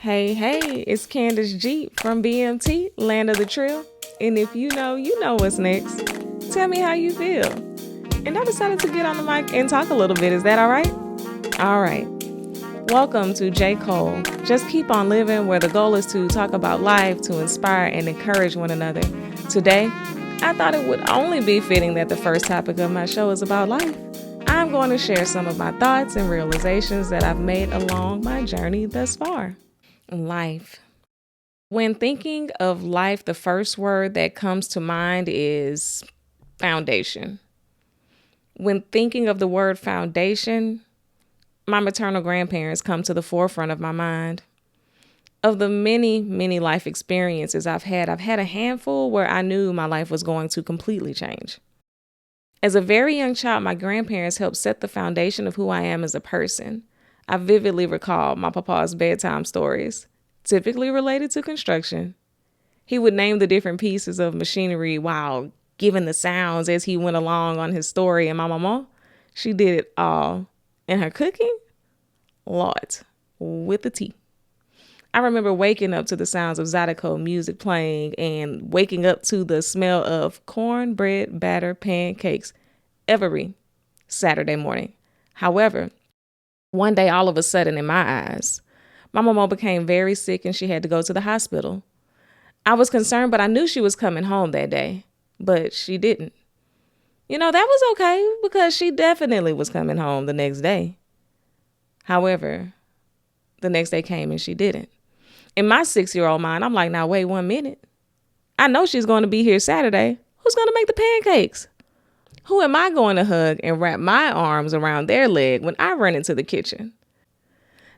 Hey, it's Candace G from BMT, Land of the Trill. And if you know what's next. Tell me how you feel. And I decided to get on the mic and talk a little bit. Is that all right? All right. Welcome to J.K.O.L. Just keep on living, where the goal is to talk about life, to inspire and encourage one another. Today, I thought it would only be fitting that the first topic of my show is about life. I'm going to share some of my thoughts and realizations that I've made along my journey thus far. Life. When thinking of life, the first word that comes to mind is foundation. When thinking of the word foundation, my maternal grandparents come to the forefront of my mind. Of the many life experiences I've had a handful where I knew my life was going to completely change. As a very young child, my grandparents helped set the foundation of who I am as a person. I vividly recall my papa's bedtime stories, typically related to construction. He would name the different pieces of machinery while giving the sounds as he went along on his story. And my mama, she did it all. And her cooking, Lord, with a T. I remember waking up to the sounds of J.K.O.L music playing and waking up to the smell of cornbread batter pancakes every Saturday morning. However, one day, all of a sudden, in my eyes, my mama became very sick and she had to go to the hospital. I was concerned, but I knew she was coming home that day, but she didn't. That was okay because she definitely was coming home the next day. However, the next day came and she didn't. In my 6-year-old mind, I'm like, now wait 1 minute. I know she's going to be here Saturday. Who's going to make the pancakes? Who am I going to hug and wrap my arms around their leg when I run into the kitchen?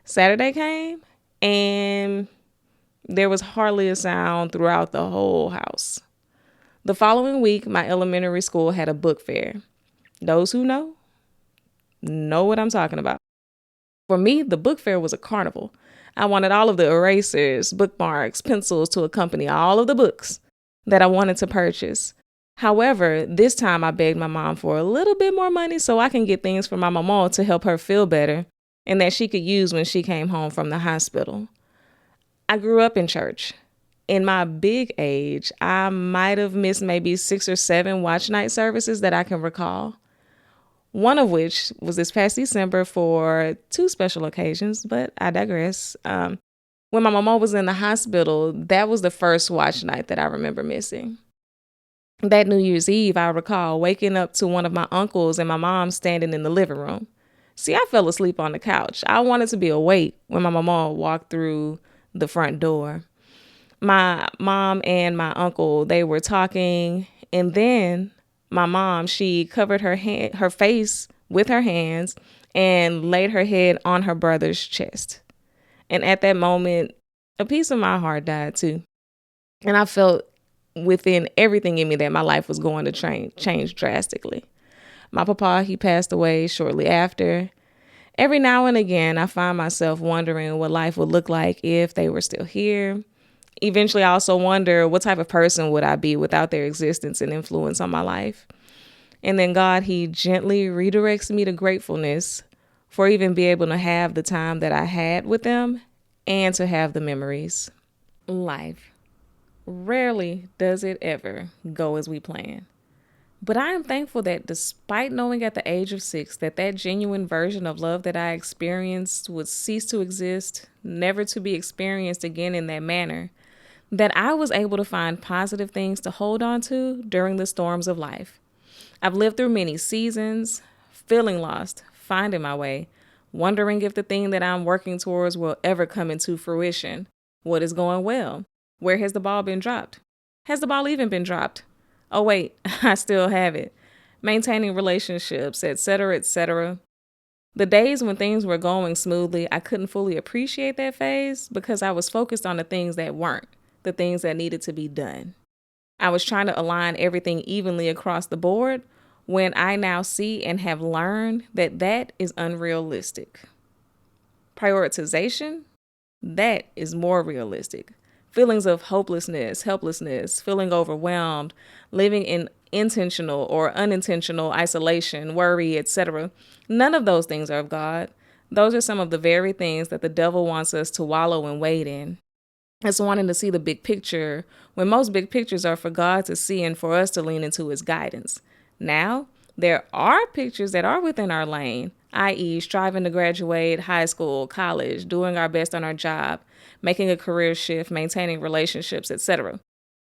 Saturday came and there was hardly a sound throughout the whole house. The following week, my elementary school had a book fair. Those who know what I'm talking about. For me, the book fair was a carnival. I wanted all of the erasers, bookmarks, pencils to accompany all of the books that I wanted to purchase. However, this time I begged my mom for a little bit more money so I can get things for my mama to help her feel better and that she could use when she came home from the hospital. I grew up in church. In my big age, I might have missed maybe 6 or 7 watch night services that I can recall. One of which was this past December for 2 special occasions, but I digress. When my mama was in the hospital, that was the first watch night that I remember missing. That New Year's Eve, I recall waking up to one of my uncles and my mom standing in the living room. See, I fell asleep on the couch. I wanted to be awake when my mama walked through the front door. My mom and my uncle, they were talking, and then my mom, she covered her face with her hands and laid her head on her brother's chest. And at that moment, a piece of my heart died too. And I felt within everything in me that my life was going to change drastically. My papa, he passed away shortly after. Every now and again, I find myself wondering what life would look like if they were still here. Eventually, I also wonder what type of person would I be without their existence and influence on my life. And then God, he gently redirects me to gratefulness for even being able to have the time that I had with them and to have the memories. Life. Rarely does it ever go as we plan. But I am thankful that despite knowing at the age of 6 that genuine version of love that I experienced would cease to exist, never to be experienced again in that manner, that I was able to find positive things to hold on to during the storms of life. I've lived through many seasons, feeling lost, finding my way, wondering if the thing that I'm working towards will ever come into fruition. What is going well? Where has the ball been dropped? Has the ball even been dropped? Oh, wait, I still have it. Maintaining relationships, etc., etc. The days when things were going smoothly, I couldn't fully appreciate that phase because I was focused on the things that weren't, the things that needed to be done. I was trying to align everything evenly across the board when I now see and have learned that is unrealistic. Prioritization, that is more realistic. Feelings of hopelessness, helplessness, feeling overwhelmed, living in intentional or unintentional isolation, worry, etc. None of those things are of God. Those are some of the very things that the devil wants us to wallow and wade in. It's wanting to see the big picture when most big pictures are for God to see and for us to lean into his guidance. Now, there are pictures that are within our lane, i.e., striving to graduate high school, college, doing our best on our job, making a career shift, maintaining relationships, etc.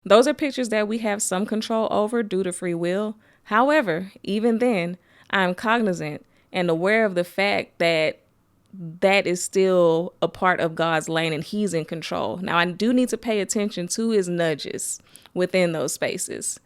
Those are pictures that we have some control over due to free will. However, even then, I'm cognizant and aware of the fact that that is still a part of God's lane and he's in control. Now, I do need to pay attention to his nudges within those spaces.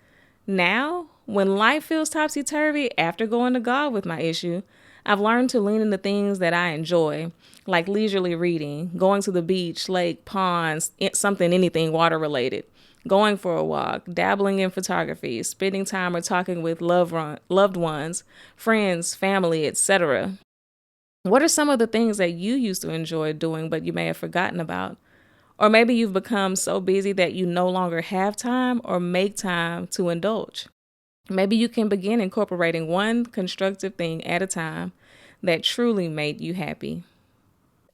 Now, when life feels topsy-turvy after going to God with my issue, I've learned to lean into things that I enjoy, like leisurely reading, going to the beach, lake, ponds, anything water related, going for a walk, dabbling in photography, spending time or talking with loved ones, friends, family, etc. What are some of the things that you used to enjoy doing but you may have forgotten about? Or maybe you've become so busy that you no longer have time or make time to indulge. Maybe you can begin incorporating one constructive thing at a time that truly made you happy.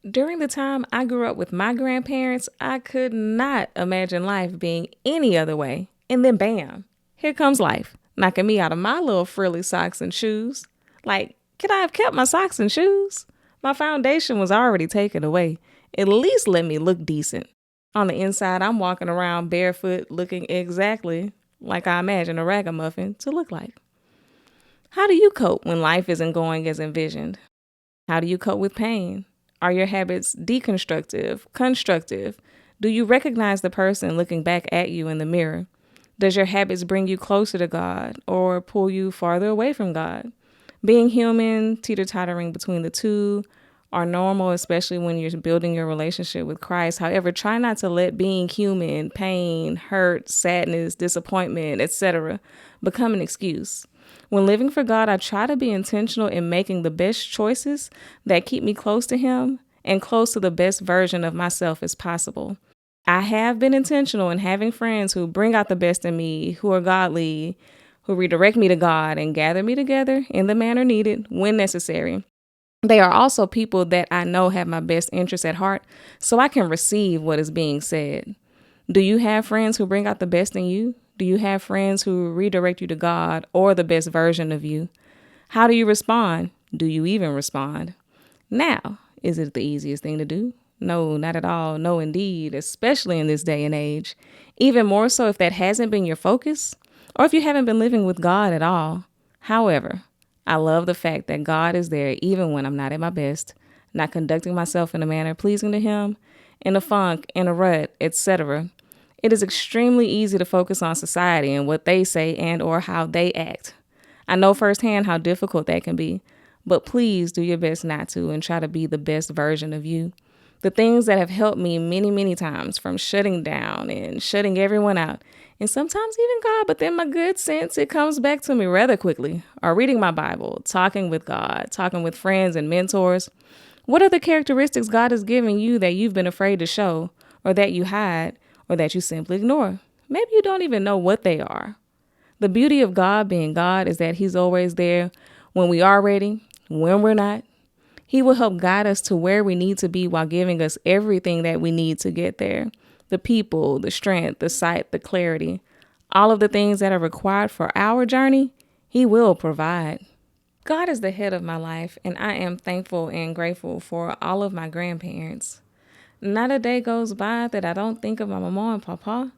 During the time I grew up with my grandparents, I could not imagine life being any other way. And then bam, here comes life, knocking me out of my little frilly socks and shoes. Like, could I have kept my socks and shoes? My foundation was already taken away. At least let me look decent. On the inside, I'm walking around barefoot looking exactly like I imagine a ragamuffin to look like. How do you cope when life isn't going as envisioned? How do you cope with pain? Are your habits deconstructive, constructive? Do you recognize the person looking back at you in the mirror? Does your habits bring you closer to God or pull you farther away from God? Being human, teeter-tottering between the two, are normal, especially when you're building your relationship with Christ. However, try not to let being human, pain, hurt, sadness, disappointment, etc., become an excuse. When living for God, I try to be intentional in making the best choices that keep me close to Him and close to the best version of myself as possible. I have been intentional in having friends who bring out the best in me, who are godly, who redirect me to God and gather me together in the manner needed when necessary. They are also people that I know have my best interests at heart, so I can receive what is being said. Do you have friends who bring out the best in you? Do you have friends who redirect you to God or the best version of you? How do you respond? Do you even respond? Now, is it the easiest thing to do? No, not at all. No, indeed, especially in this day and age. Even more so if that hasn't been your focus or if you haven't been living with God at all. However, I love the fact that God is there even when I'm not at my best, not conducting myself in a manner pleasing to Him, in a funk, in a rut, etc. It is extremely easy to focus on society and what they say and or how they act. I know firsthand how difficult that can be, but please do your best not to and try to be the best version of you. The things that have helped me many, many times, from shutting down and shutting everyone out, and sometimes even God, but then my good sense, it comes back to me rather quickly, are reading my Bible, talking with God, talking with friends and mentors. What are the characteristics God has given you that you've been afraid to show, or that you hide, or that you simply ignore? Maybe you don't even know what they are. The beauty of God being God is that He's always there when we are ready, when we're not. He will help guide us to where we need to be while giving us everything that we need to get there. The people, the strength, the sight, the clarity, all of the things that are required for our journey, He will provide. God is the head of my life, and I am thankful and grateful for all of my grandparents. Not a day goes by that I don't think of my mama and papa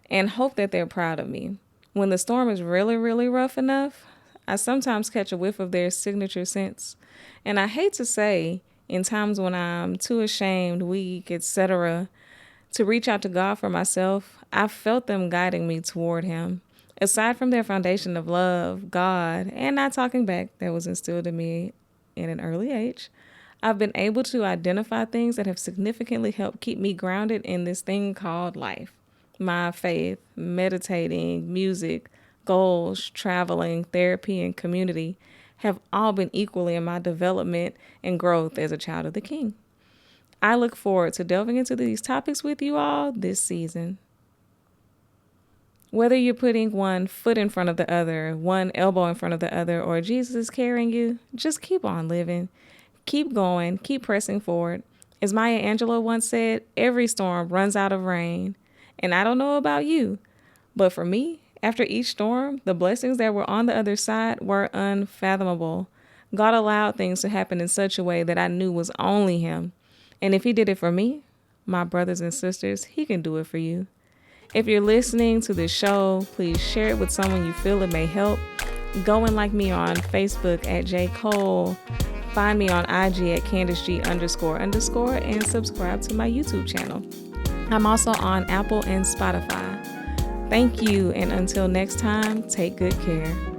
and hope that they're proud of me. When the storm is really, really rough enough, I sometimes catch a whiff of their signature scents. And I hate to say, in times when I'm too ashamed, weak, etc., to reach out to God for myself, I've felt them guiding me toward Him. Aside from their foundation of love, God, and not talking back that was instilled in me in an early age, I've been able to identify things that have significantly helped keep me grounded in this thing called life. My faith, meditating, music, goals, traveling, therapy, and community have all been equally in my development and growth as a child of the King. I look forward to delving into these topics with you all this season. Whether you're putting one foot in front of the other, one elbow in front of the other, or Jesus is carrying you, just keep on living. Keep going, keep pressing forward. As Maya Angelou once said, every storm runs out of rain. And I don't know about you, but for me, after each storm, the blessings that were on the other side were unfathomable. God allowed things to happen in such a way that I knew was only Him. And if He did it for me, my brothers and sisters, He can do it for you. If you're listening to this show, please share it with someone you feel it may help. Go and like me on Facebook at J.K.O.L. Find me on IG at Candace G __ and subscribe to my YouTube channel. I'm also on Apple and Spotify. Thank you, and until next time, take good care.